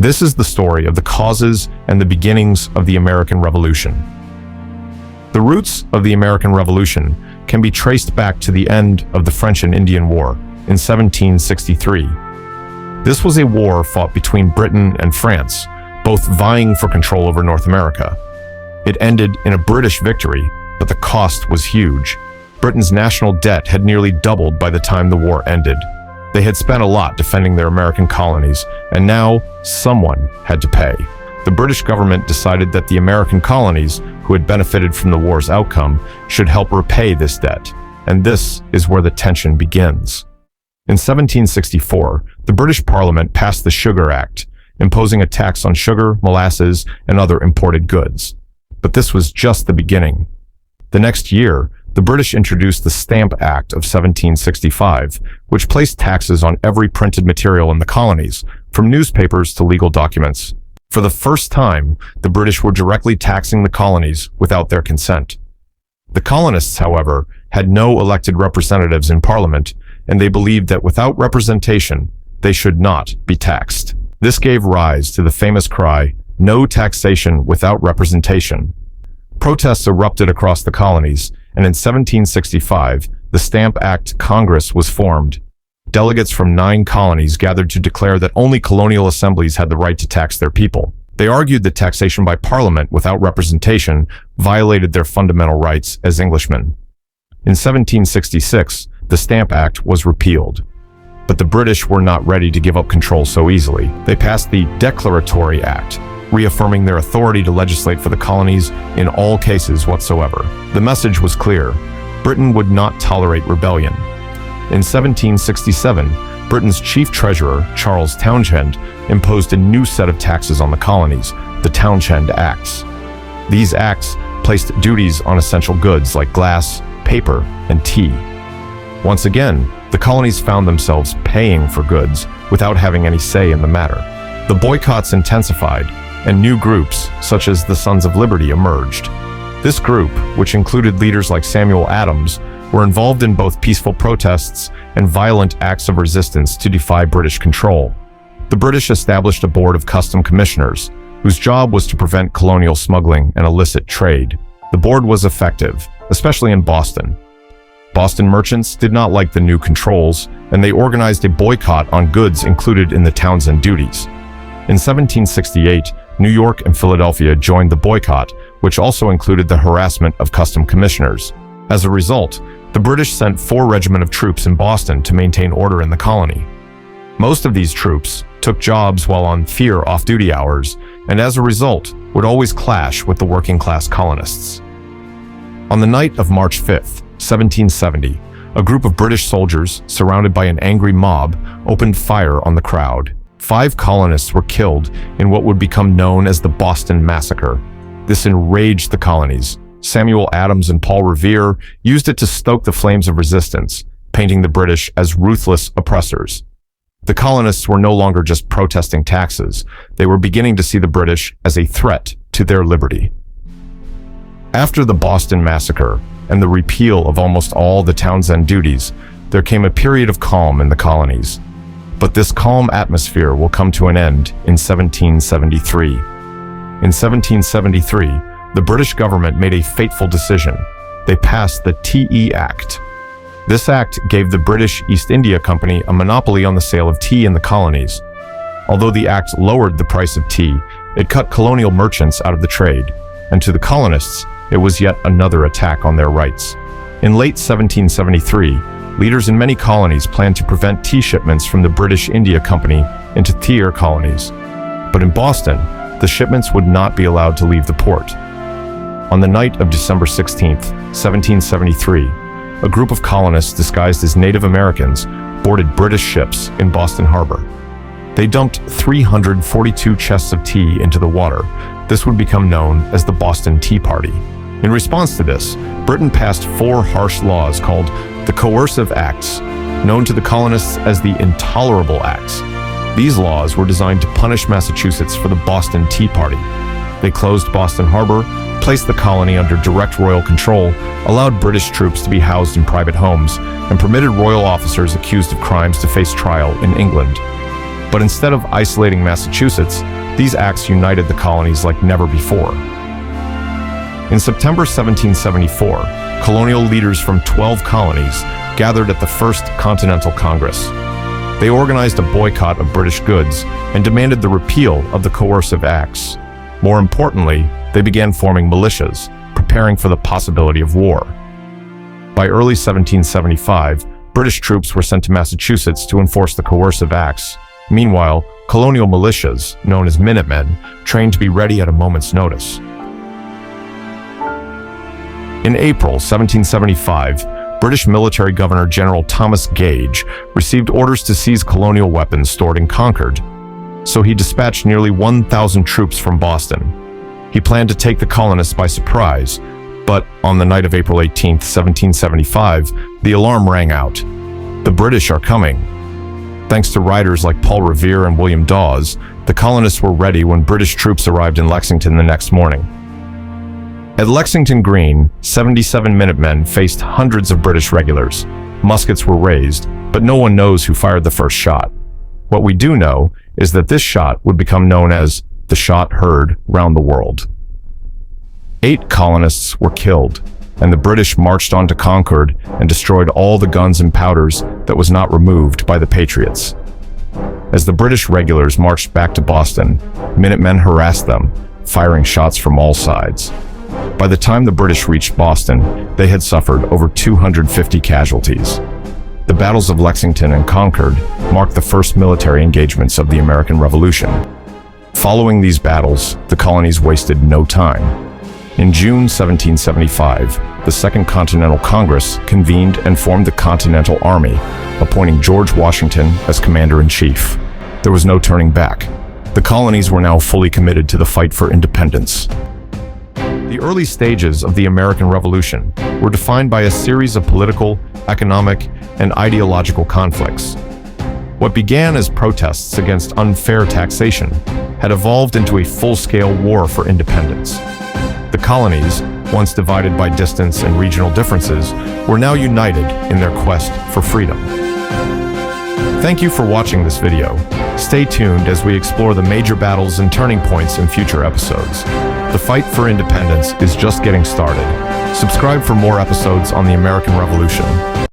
This is the story of the causes and the beginnings of the American Revolution. The roots of the American Revolution can be traced back to the end of the French and Indian War in 1763. This was a war fought between Britain and France, both vying for control over North America. It ended in a British victory, but the cost was huge. Britain's national debt had nearly doubled by the time the war ended. They had spent a lot defending their American colonies, and now someone had to pay. The British government decided that the American colonies, who had benefited from the war's outcome, should help repay this debt. And this is where the tension begins. In 1764, the British Parliament passed the Sugar Act, imposing a tax on sugar, molasses, and other imported goods. But this was just the beginning. The next year, the British introduced the Stamp Act of 1765, which placed taxes on every printed material in the colonies, from newspapers to legal documents. For the first time, the British were directly taxing the colonies without their consent. The colonists, however, had no elected representatives in Parliament, and they believed that without representation, they should not be taxed. This gave rise to the famous cry, "No taxation without representation." Protests erupted across the colonies, and in 1765, the Stamp Act Congress was formed. Delegates from 9 colonies gathered to declare that only colonial assemblies had the right to tax their people. They argued that taxation by Parliament without representation violated their fundamental rights as Englishmen. In 1766, the Stamp Act was repealed. But the British were not ready to give up control so easily. They passed the Declaratory Act, reaffirming their authority to legislate for the colonies in all cases whatsoever. The message was clear: Britain would not tolerate rebellion. In 1767, Britain's chief treasurer, Charles Townshend, imposed a new set of taxes on the colonies, the Townshend Acts. These acts placed duties on essential goods like glass, paper, and tea. Once again, the colonies found themselves paying for goods without having any say in the matter. The boycotts intensified, and new groups, such as the Sons of Liberty, emerged. This group, which included leaders like Samuel Adams, were involved in both peaceful protests and violent acts of resistance to defy British control. The British established a board of custom commissioners, whose job was to prevent colonial smuggling and illicit trade. The board was effective, especially in Boston. Boston merchants did not like the new controls, and they organized a boycott on goods included in the Townshend duties. In 1768, New York and Philadelphia joined the boycott, which also included the harassment of custom commissioners. As a result, the British sent 4 regiments of troops in Boston to maintain order in the colony. Most of these troops took jobs while on fear off-duty hours, and as a result, would always clash with the working-class colonists. On the night of March 5th, 1770, a group of British soldiers, surrounded by an angry mob, opened fire on the crowd. 5 colonists were killed in what would become known as the Boston Massacre. This enraged the colonies. Samuel Adams and Paul Revere used it to stoke the flames of resistance, painting the British as ruthless oppressors. The colonists were no longer just protesting taxes. They were beginning to see the British as a threat to their liberty. After the Boston Massacre and the repeal of almost all the Townshend duties, there came a period of calm in the colonies. But this calm atmosphere will come to an end in 1773. In 1773, the British government made a fateful decision. They passed the Tea Act. This act gave the British East India Company a monopoly on the sale of tea in the colonies. Although the act lowered the price of tea, it cut colonial merchants out of the trade, and to the colonists, it was yet another attack on their rights. In late 1773, leaders in many colonies planned to prevent tea shipments from the British India Company into theer colonies. But in Boston, the shipments would not be allowed to leave the port. On the night of December 16, 1773, a group of colonists disguised as Native Americans boarded British ships in Boston Harbor. They dumped 342 chests of tea into the water. This would become known as the Boston Tea Party. In response to this, Britain passed 4 harsh laws called the Coercive Acts, known to the colonists as the Intolerable Acts. These laws were designed to punish Massachusetts for the Boston Tea Party. They closed Boston Harbor, placed the colony under direct royal control, allowed British troops to be housed in private homes, and permitted royal officers accused of crimes to face trial in England. But instead of isolating Massachusetts, these acts united the colonies like never before. In September 1774, colonial leaders from 12 colonies gathered at the First Continental Congress. They organized a boycott of British goods and demanded the repeal of the coercive acts. More importantly, they began forming militias, preparing for the possibility of war. By early 1775, British troops were sent to Massachusetts to enforce the coercive acts. Meanwhile, colonial militias, known as Minutemen, trained to be ready at a moment's notice. In April 1775, British military Governor General Thomas Gage received orders to seize colonial weapons stored in Concord, so he dispatched nearly 1,000 troops from Boston. He planned to take the colonists by surprise, but on the night of April 18, 1775, the alarm rang out. The British are coming. Thanks to writers like Paul Revere and William Dawes, the colonists were ready when British troops arrived in Lexington the next morning. At Lexington Green, 77 Minutemen faced hundreds of British regulars. Muskets were raised, but no one knows who fired the first shot. What we do know is that this shot would become known as the shot heard round the world. 8 colonists were killed, and the British marched on to Concord and destroyed all the guns and powders that was not removed by the Patriots. As the British regulars marched back to Boston, Minutemen harassed them, firing shots from all sides. By the time the British reached Boston, they had suffered over 250 casualties. The battles of Lexington and Concord marked the first military engagements of the American Revolution. Following these battles, the colonies wasted no time. In June 1775, the Second Continental Congress convened and formed the Continental Army, appointing George Washington as commander-in-chief. There was no turning back. The colonies were now fully committed to the fight for independence. The early stages of the American Revolution were defined by a series of political, economic, and ideological conflicts. What began as protests against unfair taxation had evolved into a full-scale war for independence. The colonies, once divided by distance and regional differences, were now united in their quest for freedom. Thank you for watching this video. Stay tuned as we explore the major battles and turning points in future episodes. The fight for independence is just getting started. Subscribe for more episodes on the American Revolution.